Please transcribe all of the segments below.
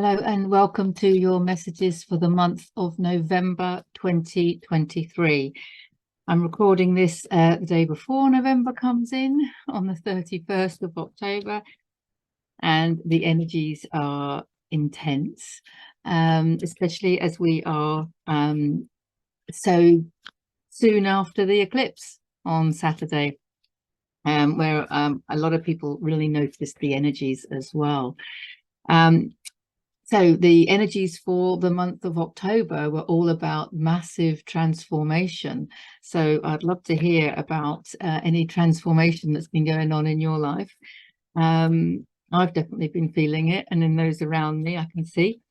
Hello and welcome to your messages for the month of November 2023. I'm recording this the day before November comes in on the 31st of October, and the energies are intense, especially as we are so soon after the eclipse on Saturday, where a lot of people really noticed the energies as well. So the energies for the month of October were all about massive transformation. So I'd love to hear about any transformation that's been going on in your life. I've definitely been feeling it, and in those around me, I can see.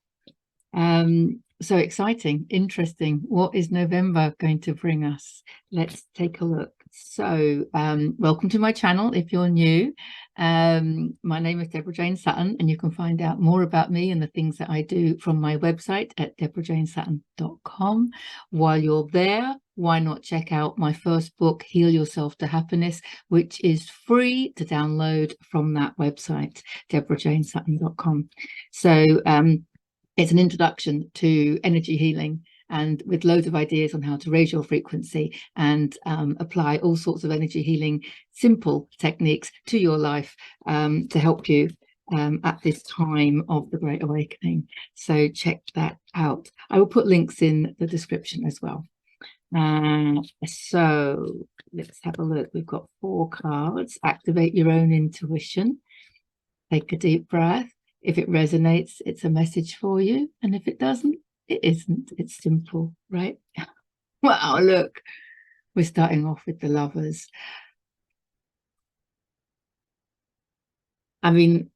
So exciting, interesting. What is November going to bring us? Let's take a look. So welcome to my channel if you're new. My name is Deborah Jane Sutton, and you can find out more about me and the things that I do from my website at deborahjanesutton.com. While you're there, why not check out my first book, Heal Yourself to Happiness, which is free to download from that website, deborahjanesutton.com. So it's an introduction to energy healing, and with loads of ideas on how to raise your frequency and apply all sorts of energy healing, simple techniques to your life to help you at this time of the Great Awakening. So check that out. I will put links in the description as well. So let's have a look. We've got 4 cards. Activate your own intuition. Take a deep breath. If it resonates, it's a message for you. And if it doesn't, it isn't. It's simple, right? Wow, look, we're starting off with the Lovers. I mean,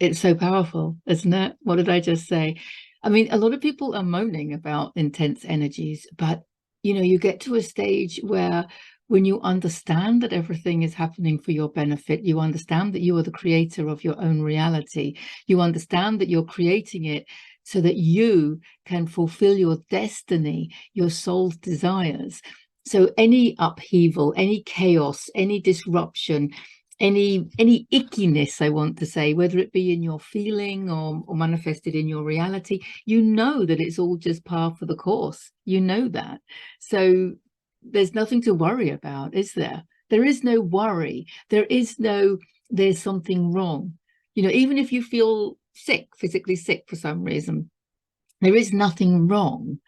it's so powerful, isn't it? What did I just say? I mean, a lot of people are moaning about intense energies, but, you know, you get to a stage where when you understand that everything is happening for your benefit, you understand that you are the creator of your own reality, you understand that you're creating it so that you can fulfill your destiny, your soul's desires. So any upheaval, any chaos, any disruption, any ickiness, I want to say, whether it be in your feeling or manifested in your reality, you know that it's all just par for the course. You know that. So there's nothing to worry about, is there? There is no worry. There is no, there's something wrong. You know, even if you feel sick, physically sick for some reason, there is nothing wrong.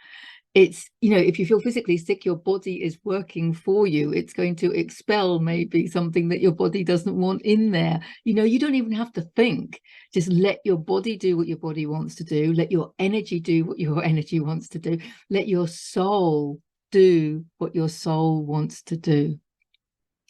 It's, you know, if you feel physically sick, your body is working for you. It's going to expel maybe something that your body doesn't want in there. You know, you don't even have to think. Just let your body do what your body wants to do. Let your energy do what your energy wants to do. Let your soul do what your soul wants to do.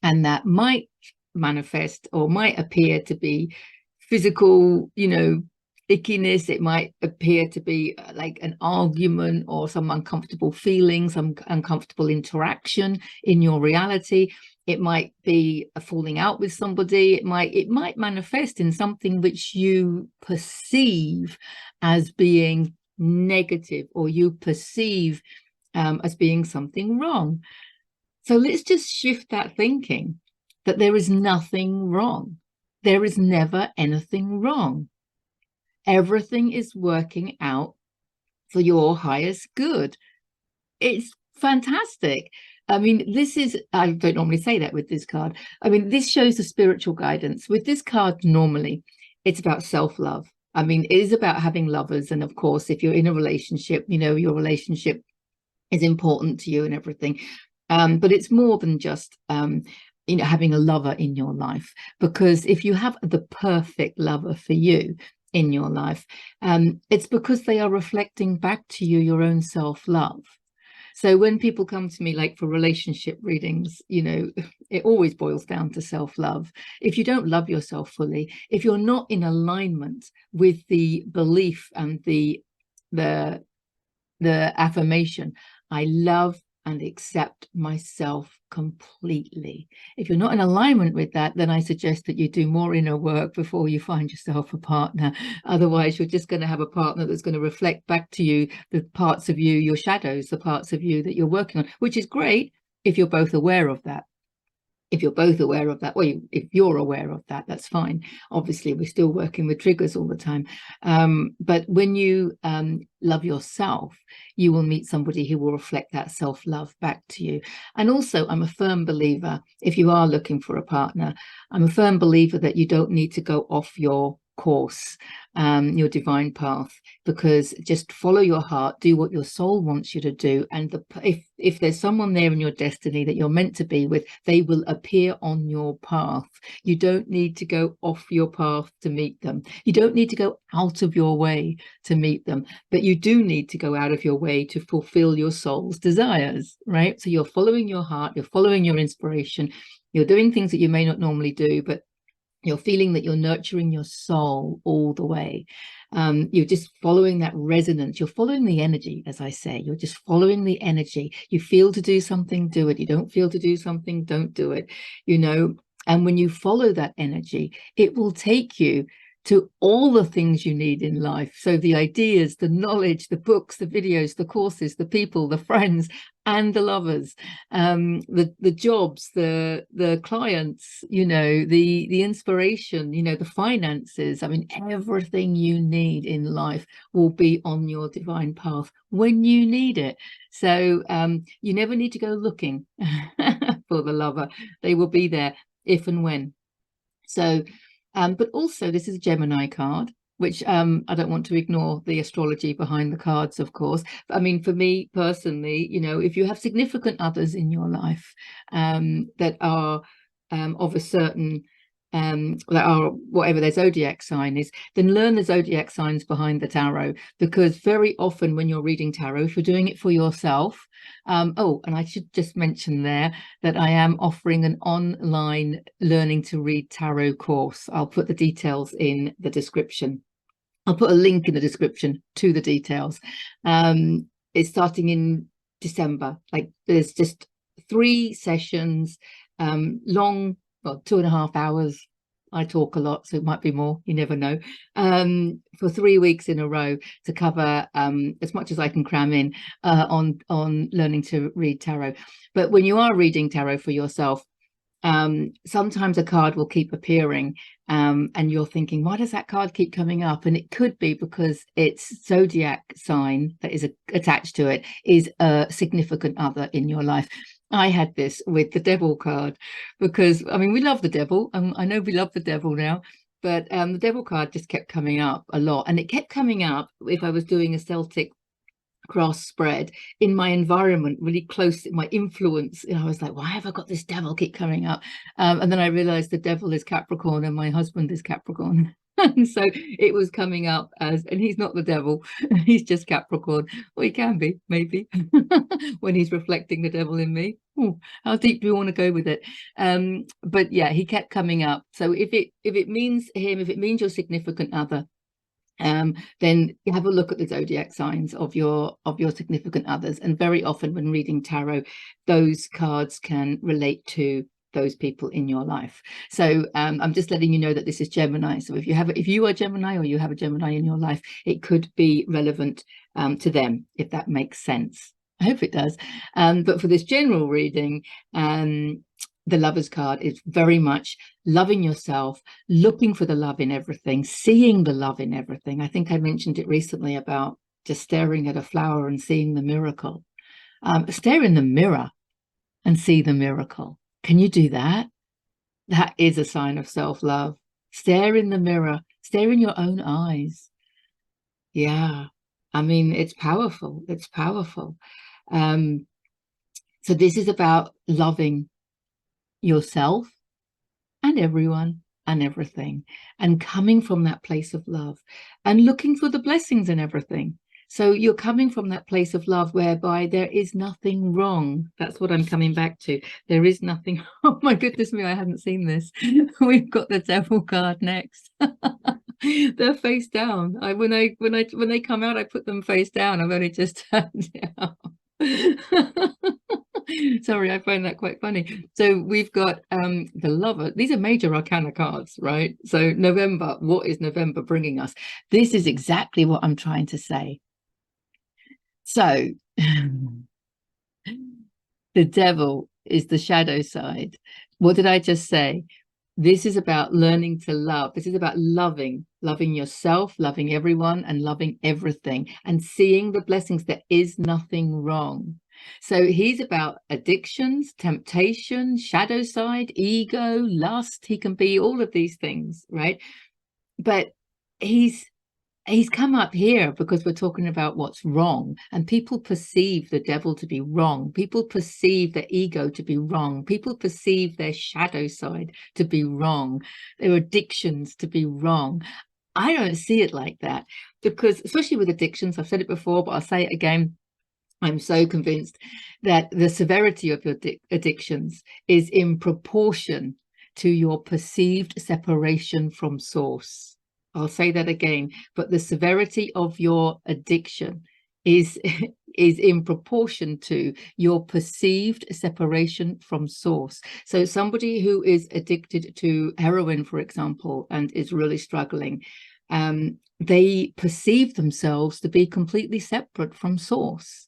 And that might manifest or might appear to be physical, you know, ickiness. It might appear to be like an argument or some uncomfortable feeling, some uncomfortable interaction in your reality. It might be a falling out with somebody. It might manifest in something which you perceive as being negative, or you perceive as being something wrong. So let's just shift that thinking that there is nothing wrong. There is never anything wrong. Everything is working out for your highest good. It's fantastic. I mean, this is, I don't normally say that with this card. I mean, this shows the spiritual guidance. With this card, normally, it's about self-love. I mean, it is about having lovers. And of course, if you're in a relationship, you know, your relationship is important to you and everything. But it's more than just, you know, having a lover in your life. Because if you have the perfect lover for you in your life, it's because they are reflecting back to you your own self-love. So when people come to me, like for relationship readings, you know, it always boils down to self-love. If you don't love yourself fully, if you're not in alignment with the belief and the affirmation, I love and accept myself completely. If you're not in alignment with that, then I suggest that you do more inner work before you find yourself a partner. Otherwise, you're just going to have a partner that's going to reflect back to you the parts of you, your shadows, the parts of you that you're working on, which is great if you're both aware of that. if you're both aware of that, well, if you're aware of that, that's fine. Obviously, we're still working with triggers all the time. But when you love yourself, you will meet somebody who will reflect that self-love back to you. And also, I'm a firm believer, if you are looking for a partner, I'm a firm believer that you don't need to go off your course, your divine path, because just follow your heart, do what your soul wants you to do, and if there's someone there in your destiny that you're meant to be with, they will appear on your path. You don't need to go off your path to meet them. You don't need to go out of your way to meet them, but you do need to go out of your way to fulfill your soul's desires, right? So you're following your heart, you're following your inspiration, you're doing things that you may not normally do, but you're feeling that you're nurturing your soul all the way. You're just following that resonance. You're following the energy, as I say. You're just following the energy. You feel to do something, do it. You don't feel to do something, don't do it. You know, and when you follow that energy, it will take you to all the things you need in life. So the ideas, the knowledge, the books, the videos, the courses, the people, the friends, and the lovers, the jobs, the clients, you know, the inspiration, you know, the finances. I mean, everything you need in life will be on your divine path when you need it. So you never need to go looking for the lover. They will be there if and when. So but also, this is a Gemini card, which I don't want to ignore the astrology behind the cards, of course. But, I mean, for me personally, you know, if you have significant others in your life that are of a certain, that are whatever their zodiac sign is, then learn the zodiac signs behind the tarot, because very often when you're reading tarot, if you're doing it for yourself, oh, and I should just mention there that I am offering an online learning to read tarot course. I'll put the details in the description. I'll put a link in the description to the details. It's starting in December. Like, there's just 3 sessions, long, well, 2.5 hours. I talk a lot, so it might be more, you never know, for 3 weeks in a row to cover as much as I can cram in on learning to read tarot. But when you are reading tarot for yourself, sometimes a card will keep appearing and you're thinking, why does that card keep coming up? And it could be because its zodiac sign that is attached to it is a significant other in your life. I had this with the devil card, because I mean, we love the devil, and I know we love the devil now, but the devil card just kept coming up a lot, and it kept coming up if I was doing a Celtic cross spread in my environment, really close, my influence. You know, I was like, why have I got this devil keep coming up? And then I realized the devil is Capricorn and my husband is Capricorn. And so it was coming up as, and he's not the devil, he's just Capricorn. Well, he can be, maybe, when he's reflecting the devil in me. Ooh, how deep do we want to go with it? But yeah, he kept coming up. So if it means him, if it means your significant other, then you have a look at the zodiac signs of your significant others. And very often when reading tarot, those cards can relate to those people in your life. So I'm just letting you know that this is Gemini. So if you are Gemini, or you have a Gemini in your life, it could be relevant to them, if that makes sense. I hope it does. But for this general reading, the Lover's card is very much loving yourself, looking for the love in everything, seeing the love in everything. I think I mentioned it recently about just staring at a flower and seeing the miracle. Stare in the mirror and see the miracle. Can you do that? That is a sign of self-love. Stare in the mirror, stare in your own eyes. Yeah, I mean, it's powerful. It's powerful. So this is about loving yourself and everyone and everything, and coming from that place of love and looking for the blessings in everything. So you're coming from that place of love whereby there is nothing wrong. That's what I'm coming back to. There is nothing. Oh my goodness me, I hadn't seen this. We've got the devil card next. They're face down. When they come out, I put them face down. I've only just turned down. Sorry, I find that quite funny. So we've got the Lover. These are major arcana cards, right? So November, what is November bringing us? This is exactly what I'm trying to say. So the devil is the shadow side, What did I just say? This is about learning to love. This is about loving yourself, loving everyone, and loving everything, and seeing the blessings. There is nothing wrong. So he's about addictions, temptation, shadow side, ego, lust. He can be all of these things, right? But he's come up here because we're talking about what's wrong, and people perceive the devil to be wrong. People perceive their ego to be wrong. People perceive their shadow side to be wrong, their addictions to be wrong. I don't see it like that, because especially with addictions, I've said it before, but I'll say it again, I'm so convinced that the severity of your addictions is in proportion to your perceived separation from source. I'll say that again, but the severity of your addiction is in proportion to your perceived separation from source. So somebody who is addicted to heroin, for example, and is really struggling, they perceive themselves to be completely separate from source.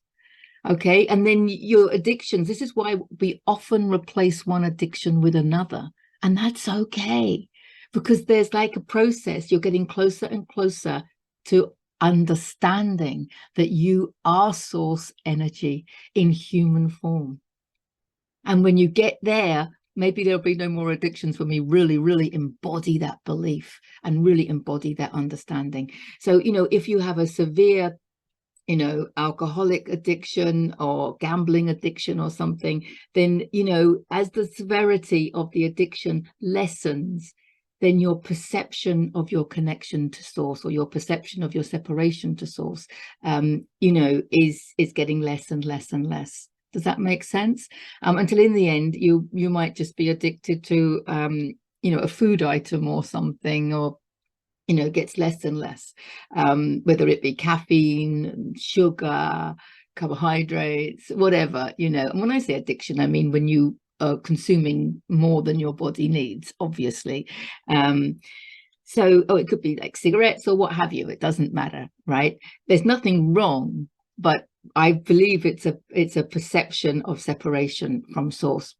Okay, and then your addictions, this is why we often replace one addiction with another, and that's okay, because there's like a process. You're getting closer and closer to understanding that you are source energy in human form. And when you get there, maybe there'll be no more addictions when we really, really embody that belief and really embody that understanding. So, you know, if you have a severe, you know, alcoholic addiction or gambling addiction or something, then, you know, as the severity of the addiction lessens, then your perception of your connection to source, or your perception of your separation to source, you know, is getting less and less and less. Does that make sense? Until in the end, you might just be addicted to, you know, a food item or something, or, you know, gets less and less, whether it be caffeine, sugar, carbohydrates, whatever, you know. And when I say addiction, I mean when you are consuming more than your body needs, obviously. So, it could be like cigarettes or what have you. It doesn't matter, right? There's nothing wrong, but I believe it's a perception of separation from source.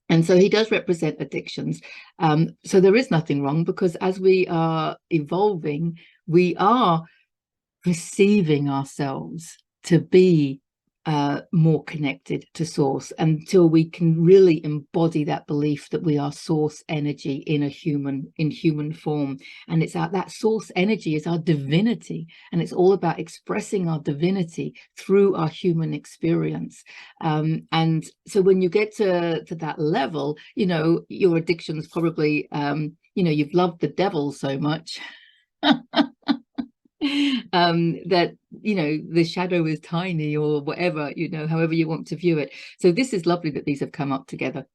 And so he does represent addictions. So there is nothing wrong, because as we are evolving, we are perceiving ourselves to be more connected to source, until we can really embody that belief that we are source energy in human form. And it's that source energy is our divinity, and it's all about expressing our divinity through our human experience. And so when you get to that level, you know, your addictions probably, you know, you've loved the devil so much that, you know, the shadow is tiny, or whatever, you know, however you want to view it. So this is lovely that these have come up together,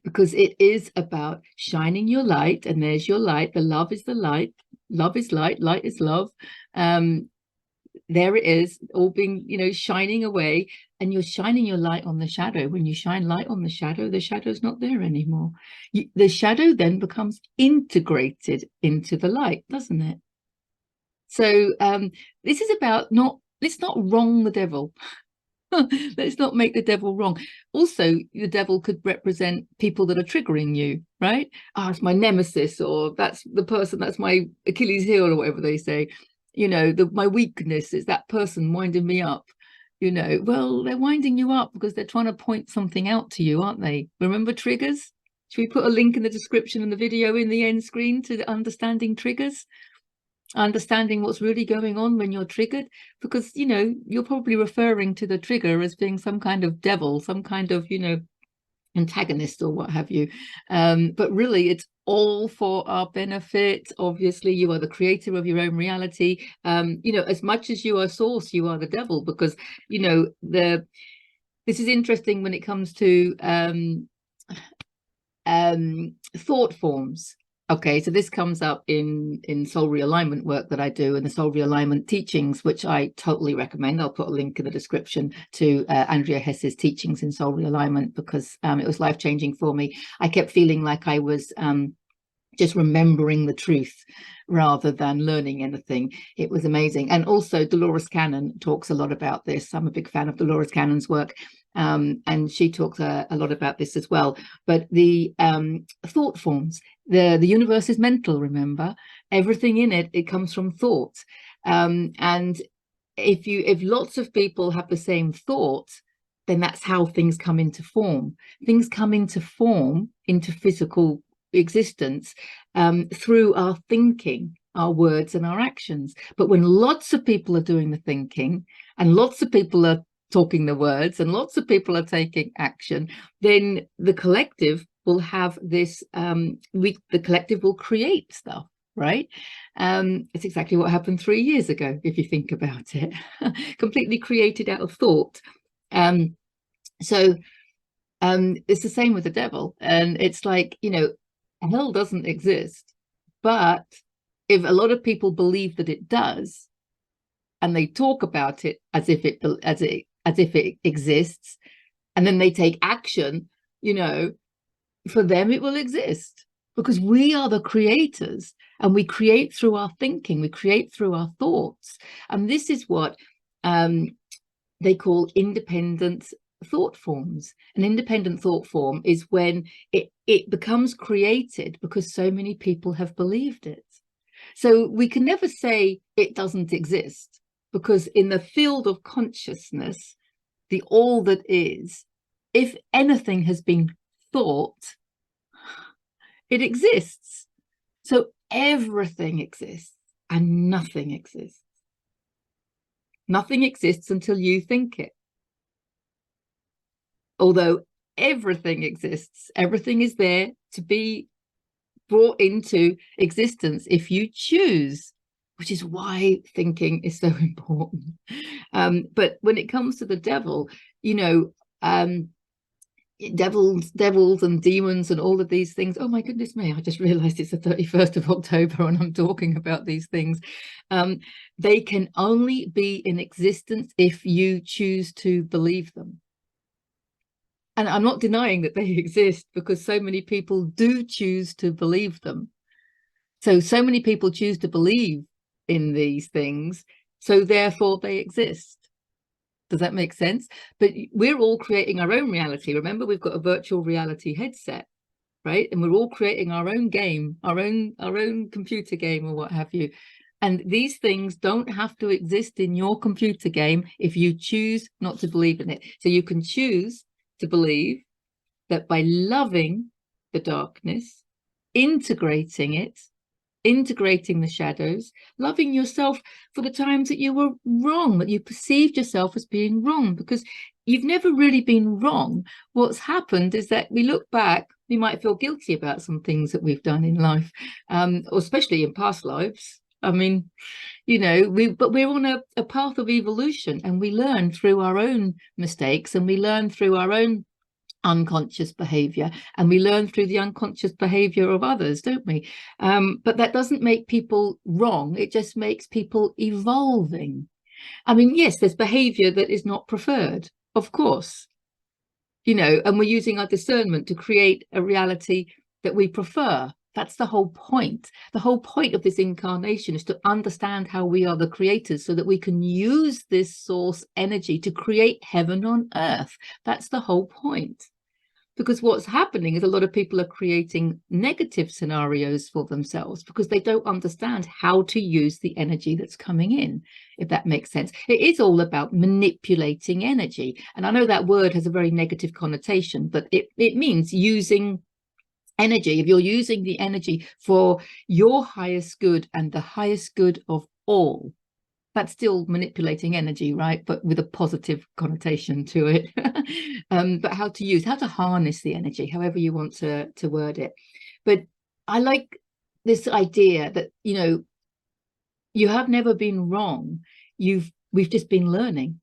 because it is about shining your light. And there's your light. The love is the light. Love is light. Light is love. There it is, all being, you know, shining away. And you're shining your light on the shadow. When you shine light on the shadow's not there anymore. The shadow then becomes integrated into the light, doesn't it? So this is about let's not wrong the devil. Let's not make the devil wrong. Also, the devil could represent people that are triggering you, right? It's my nemesis, or that's the person, that's my Achilles heel, or whatever they say. You know, my weakness is that person winding me up. You know, well, they're winding you up because they're trying to point something out to you, aren't they? Remember triggers? Should we put a link in the description and the video in the end screen to understanding triggers? Understanding what's really going on when you're triggered, because, you know, you're probably referring to the trigger as being some kind of devil, some kind of, you know, antagonist or what have you. But really, it's all for our benefit. Obviously, you are the creator of your own reality. You know, as much as you are source, you are the devil, because, you know, this is interesting when it comes to thought forms. Okay, so this comes up in soul realignment work that I do, and the soul realignment teachings, which I totally recommend. I'll put a link in the description to Andrea Hess's teachings in soul realignment, because it was life-changing for me. I kept feeling like I was just remembering the truth rather than learning anything. It was amazing. And also Dolores Cannon talks a lot about this. I'm a big fan of Dolores Cannon's work. and she talks a lot about this as well. But the thought forms, the universe is mental, remember? Everything in it comes from thought. And if lots of people have the same thought, then that's how things come into form. Things come into form, into physical existence, through our thinking, our words and our actions. But when lots of people are doing the thinking and lots of people are talking the words and lots of people are taking action, then the collective will have this, the collective will create stuff, right? It's exactly what happened 3 years ago, if you think about it. Completely created out of thought. So it's the same with the devil. And it's like, you know, hell doesn't exist, but if a lot of people believe that it does, and they talk about it as if it exists, and then they take action, you know, for them it will exist, because we are the creators, and we create through our thinking, we create through our thoughts. And this is what they call independent thought forms. An independent thought form is when it becomes created because so many people have believed it. So we can never say it doesn't exist, because in the field of consciousness, the all that is, if anything has been thought, it exists. So everything exists and nothing exists. Nothing exists until you think it. Although everything exists, everything is there to be brought into existence if you choose, which is why thinking is so important. But when it comes to the devil, you know, devils and demons and all of these things, oh my goodness me, I just realized it's the 31st of October and I'm talking about these things. They can only be in existence if you choose to believe them. And I'm not denying that they exist, because so many people do choose to believe them. So many people choose to believe in these things, so therefore they exist. Does that make sense? But we're all creating our own reality. Remember, we've got a virtual reality headset, right? And we're all creating our own game, our own computer game or what have you. And these things don't have to exist in your computer game if you choose not to believe in it. So you can choose to believe that by loving the darkness, integrating it, integrating the shadows, loving yourself for the times that you were wrong, that you perceived yourself as being wrong, because you've never really been wrong. What's happened is that we look back, we might feel guilty about some things that we've done in life, or especially in past lives. I mean, you know, but we're on a path of evolution, and we learn through our own mistakes, and we learn through our own unconscious behavior, and we learn through the unconscious behavior of others, don't we? But that doesn't make people wrong. It just makes people evolving. I mean, yes, there's behavior that is not preferred, of course, you know, and we're using our discernment to create a reality that we prefer. That's the whole point. The whole point of this incarnation is to understand how we are the creators, so that we can use this source energy to create heaven on earth. That's the whole point. Because what's happening is a lot of people are creating negative scenarios for themselves because they don't understand how to use the energy that's coming in, if that makes sense. It is all about manipulating energy. And I know that word has a very negative connotation, but it means using energy. If you're using the energy for your highest good and the highest good of all, that's still manipulating energy, right? But with a positive connotation to it. But how to harness the energy, however you want to word it. But I like this idea that, you know, you have never been wrong. We've just been learning.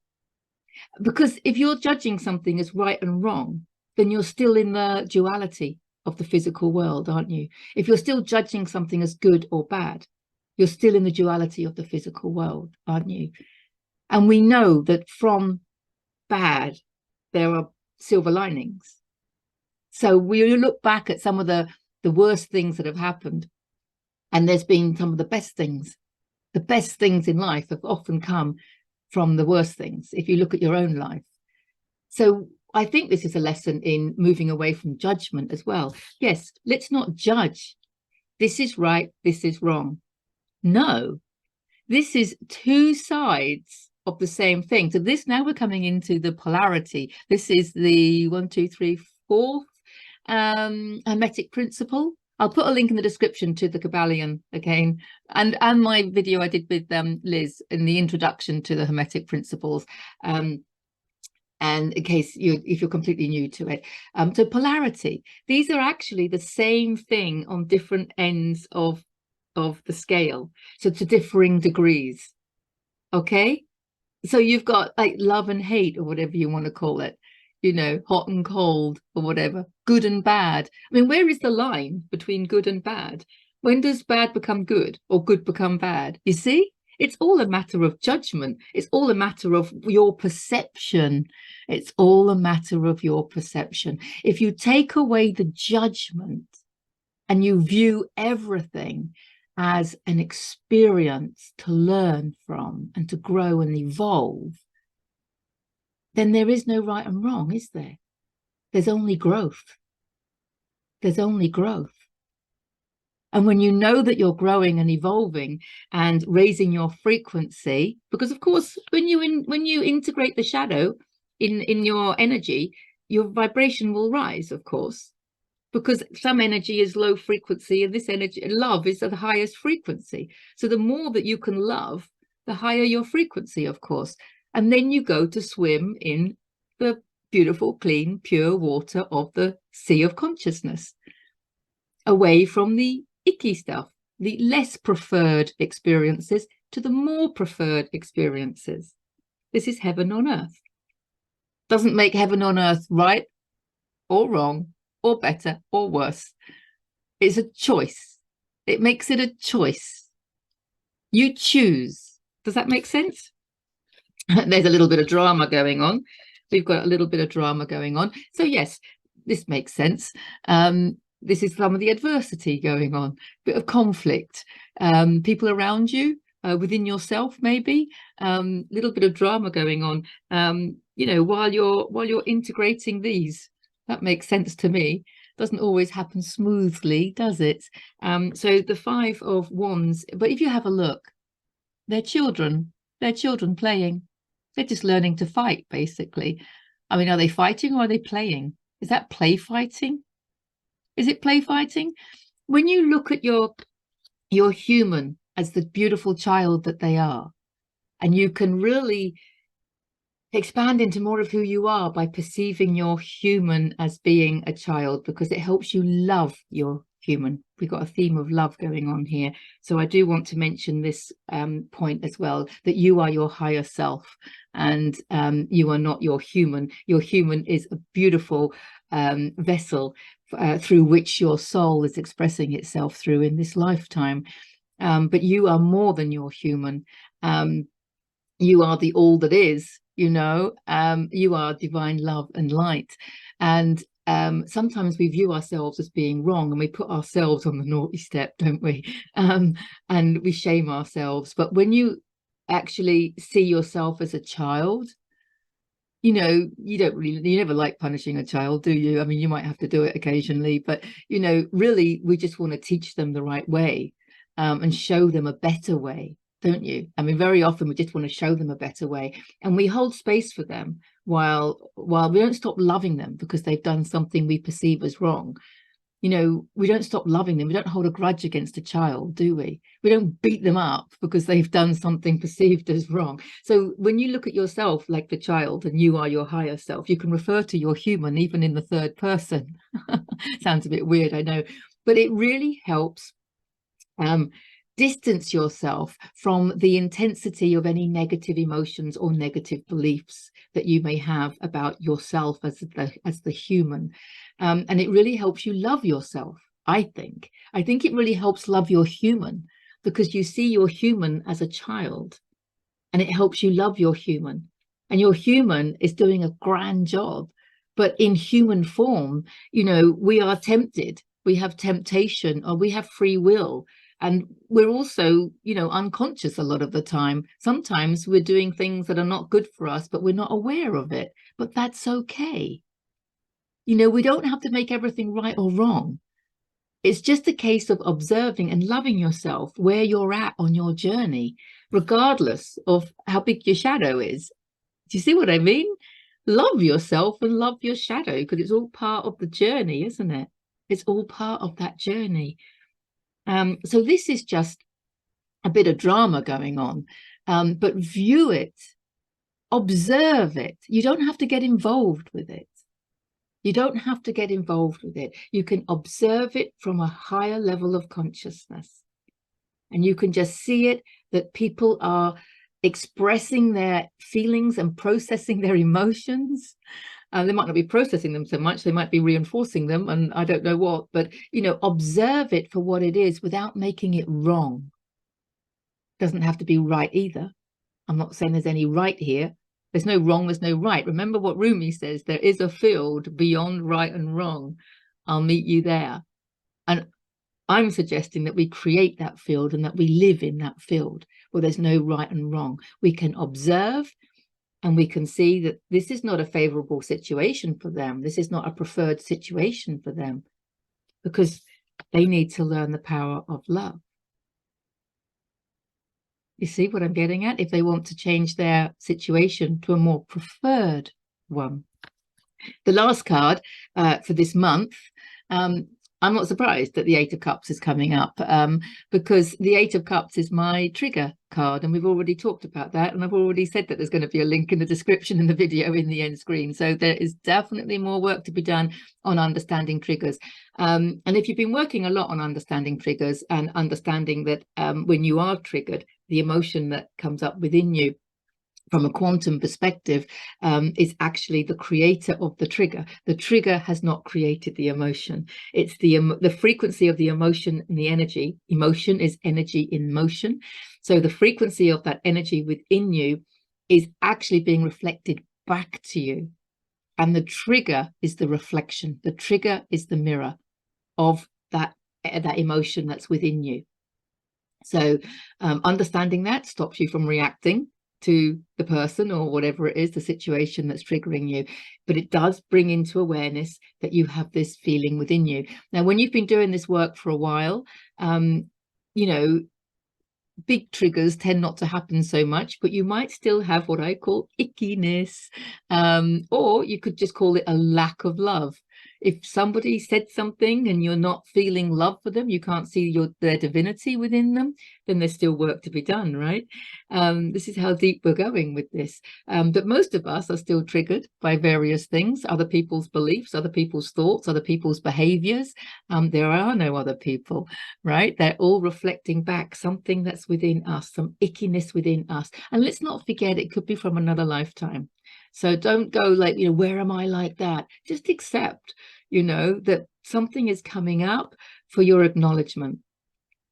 Because if you're judging something as right and wrong, then you're still in the duality of the physical world, aren't you? If you're still judging something as good or bad, you're still in the duality of the physical world, aren't you? And we know that from bad, there are silver linings. So we look back at some of the worst things that have happened, and there's been some of the best things. The best things in life have often come from the worst things, if you look at your own life. So I think this is a lesson in moving away from judgment as well. Yes, let's not judge. This is right, this is wrong. No, this is two sides of the same thing. So this, now we're coming into the polarity. This is the 1, 2, 3, 4th Hermetic principle. I'll put a link in the description to the Kybalion again, and my video I did with Liz in the introduction to the Hermetic principles. And in case if you're completely new to it. So polarity, these are actually the same thing on different ends of the scale, so to differing degrees. Okay, so you've got like love and hate, or whatever you want to call it, you know, hot and cold, or whatever, good and bad. I mean, where is the line between good and bad? When does bad become good, or good become bad? You see, it's all a matter of judgment. It's all a matter of your perception. It's all a matter of your perception. If you take away the judgment and you view everything as an experience to learn from and to grow and evolve, then there is no right and wrong, is there? There's only growth. There's only growth. And when you know that you're growing and evolving and raising your frequency, because of course, when you integrate the shadow in your energy, your vibration will rise, of course, because some energy is low frequency and this energy, love, is at the highest frequency. So the more that you can love, the higher your frequency, of course. And then you go to swim in the beautiful, clean, pure water of the sea of consciousness, away from the icky stuff, the less preferred experiences, to the more preferred experiences. This is heaven on earth. Doesn't make heaven on earth right or wrong or better or worse. It's a choice. It makes it a choice. You choose. Does that make sense? There's a little bit of drama going on. We've got a little bit of drama going on. So yes, this makes sense. This is some of the adversity going on, bit of conflict, people around you, within yourself, maybe, little bit of drama going on, you know, while you're integrating these. That makes sense to me. Doesn't always happen smoothly, does it? So the 5 of Wands, but if you have a look, they're children playing. They're just learning to fight, basically. I mean, are they fighting or are they playing? Is that play fighting? Is it play fighting? When you look at your human as the beautiful child that they are, and you can really expand into more of who you are by perceiving your human as being a child, because it helps you love your human. We've got a theme of love going on here. So I do want to mention this point as well, that you are your higher self, and you are not your human. Your human is a beautiful vessel through which your soul is expressing itself through in this lifetime. But you are more than your human. You are the all that is, you know. You are divine love and light. And sometimes we view ourselves as being wrong, and we put ourselves on the naughty step, don't we? And we shame ourselves. But when you actually see yourself as a child, you know, you never like punishing a child, do you? I mean, you might have to do it occasionally, but you know, really we just want to teach them the right way, and show them a better way, don't you? I mean, very often we just want to show them a better way, and we hold space for them while we don't stop loving them because they've done something we perceive as wrong. You know, we don't stop loving them. We don't hold a grudge against a child, do we? We don't beat them up because they've done something perceived as wrong. So when you look at yourself like the child and you are your higher self, you can refer to your human even in the third person. Sounds a bit weird, I know, but it really helps distance yourself from the intensity of any negative emotions or negative beliefs that you may have about yourself as the human. And it really helps you love yourself, I think. I think it really helps love your human, because you see your human as a child, and it helps you love your human. And your human is doing a grand job. But in human form, you know, we are tempted. We have temptation, or we have free will. And we're also, you know, unconscious a lot of the time. Sometimes we're doing things that are not good for us, but we're not aware of it. But that's okay. You know, we don't have to make everything right or wrong. It's just a case of observing and loving yourself where you're at on your journey, regardless of how big your shadow is. Do you see what I mean? Love yourself and love your shadow, because it's all part of the journey, isn't it? It's all part of that journey. So this is just a bit of drama going on, but view it, observe it. You don't have to get involved with it. You don't have to get involved with it. You can observe it from a higher level of consciousness. And you can just see it, that people are expressing their feelings and processing their emotions. They might not be processing them so much, they might be reinforcing them, and I don't know what, but, you know, observe it for what it is without making it wrong. Doesn't have to be right either. I'm not saying there's any right here. There's no wrong, there's no right. Remember what Rumi says, there is a field beyond right and wrong. I'll meet you there. And I'm suggesting that we create that field and that we live in that field where there's no right and wrong. We can observe and we can see that this is not a favorable situation for them. This is not a preferred situation for them, because they need to learn the power of love. You see what I'm getting at? If they want to change their situation to a more preferred one. The last card for this month, I'm not surprised that the Eight of Cups is coming up, because the Eight of Cups is my trigger card, and we've already talked about that, and I've already said that there's going to be a link in the description in the video in the end screen. So there is definitely more work to be done on understanding triggers. And if you've been working a lot on understanding triggers and understanding that when you are triggered, the emotion that comes up within you from a quantum perspective is actually the creator of the trigger. The trigger has not created the emotion. It's the frequency of the emotion and the energy. Emotion is energy in motion. So the frequency of that energy within you is actually being reflected back to you. And the trigger is the reflection. The trigger is the mirror of that emotion that's within you. So understanding that stops you from reacting to the person or whatever it is, the situation that's triggering you. But it does bring into awareness that you have this feeling within you. Now, when you've been doing this work for a while, you know, big triggers tend not to happen so much, but you might still have what I call ickiness, or you could just call it a lack of love. If somebody said something and you're not feeling love for them, you can't see their divinity within them, then there's still work to be done, right? This is how deep we're going with this. But most of us are still triggered by various things, other people's beliefs, other people's thoughts, other people's behaviors. There are no other people, right? They're all reflecting back something that's within us, some ickiness within us. And let's not forget, it could be from another lifetime. So don't go like, you know, where am I like that? Just accept, you know, that something is coming up for your acknowledgement.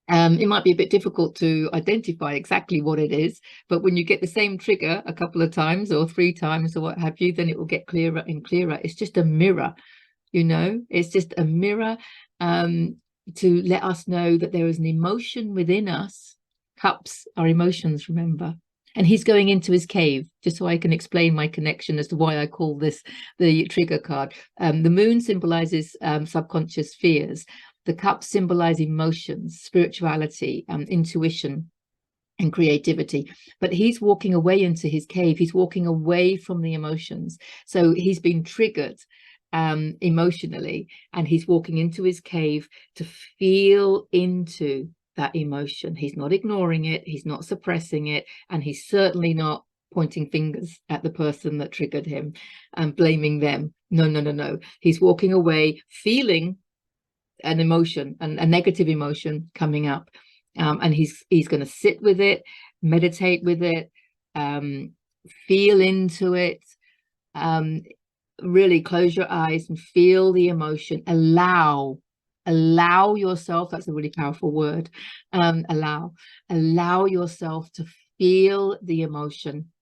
It might be a bit difficult to identify exactly what it is, but when you get the same trigger a couple of times or 3 times or what have you, then it will get clearer and clearer. It's just a mirror, you know, it's just a mirror to let us know that there is an emotion within us. Cups are emotions, remember. And he's going into his cave, just so I can explain my connection as to why I call this the trigger card. The moon symbolizes subconscious fears. The cups symbolize emotions, spirituality, intuition, and creativity. But he's walking away into his cave. He's walking away from the emotions. So he's been triggered emotionally, and he's walking into his cave to feel into that emotion. He's not ignoring it, he's not suppressing it, and he's certainly not pointing fingers at the person that triggered him and blaming them. No. He's walking away feeling an emotion, a negative emotion coming up, and he's going to sit with it, meditate with it, feel into it, really close your eyes and feel the emotion. Allow yourself, that's a really powerful word, allow yourself to feel the emotion.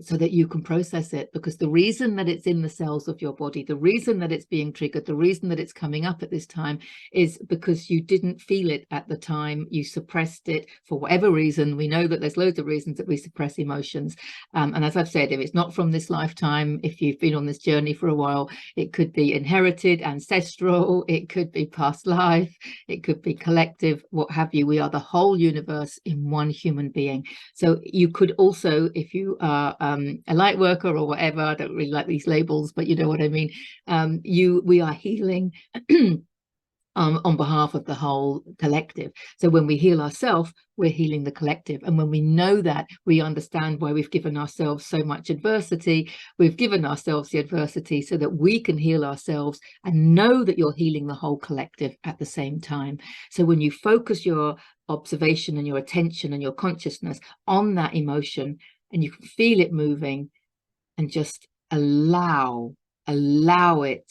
so that you can process it, because the reason that it's in the cells of your body, the reason that it's being triggered, the reason that it's coming up at this time is because you didn't feel it at the time. You suppressed it for whatever reason. We know that there's loads of reasons that we suppress emotions. And as I've said, if it's not from this lifetime, if you've been on this journey for a while, it could be inherited, ancestral, it could be past life, it could be collective, what have you. We are the whole universe in one human being. So you could also, if you are a light worker or whatever, I don't really like these labels, but you know what I mean, we are healing on behalf of the whole collective. So when we heal ourselves, we're healing the collective. And when we know that, we understand why we've given ourselves so much adversity. We've given ourselves the adversity so that we can heal ourselves and know that you're healing the whole collective at the same time. So when you focus your observation and your attention and your consciousness on that emotion, and you can feel it moving, and just allow it,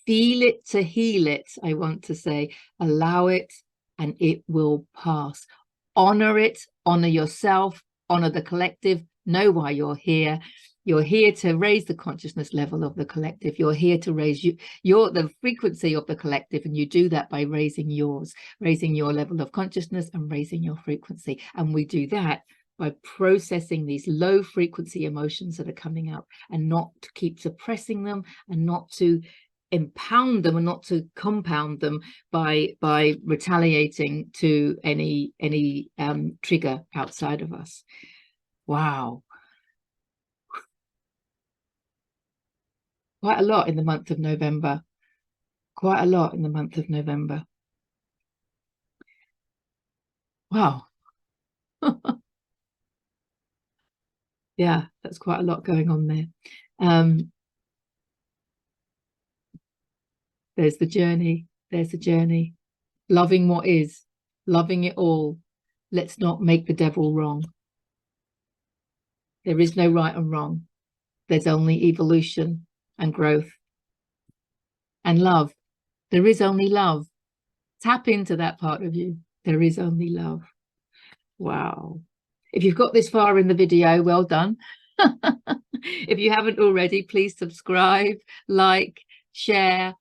feel it to heal it. I want to say, allow it and it will pass. Honor it, honor yourself, honor the collective, know why you're here. You're here to raise the consciousness level of the collective. You're here to raise the frequency of the collective, and you do that by raising yours, raising your level of consciousness and raising your frequency. And we do that by processing these low frequency emotions that are coming up, and not to keep suppressing them, and not to impound them, and not to compound them by retaliating to any trigger outside of us. Wow. Quite a lot in the month of November. Quite a lot in the month of November. Wow. Yeah, that's quite a lot going on there. There's the journey. There's the journey. Loving what is, loving it all. Let's not make the devil wrong. There is no right and wrong. There's only evolution and growth and love. There is only love. Tap into that part of you. There is only love. Wow. If you've got this far in the video, well done. If you haven't already, please subscribe, like, share,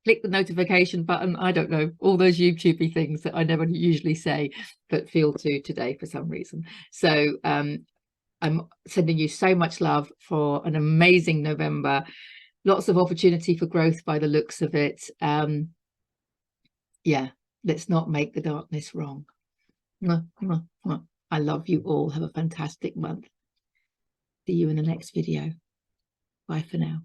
click the notification button. I don't know, all those YouTubey things that I never usually say, but feel to today for some reason. So I'm sending you so much love for an amazing November. Lots of opportunity for growth by the looks of it. Yeah, let's not make the darkness wrong. I love you all. Have a fantastic month. See you in the next video. Bye for now.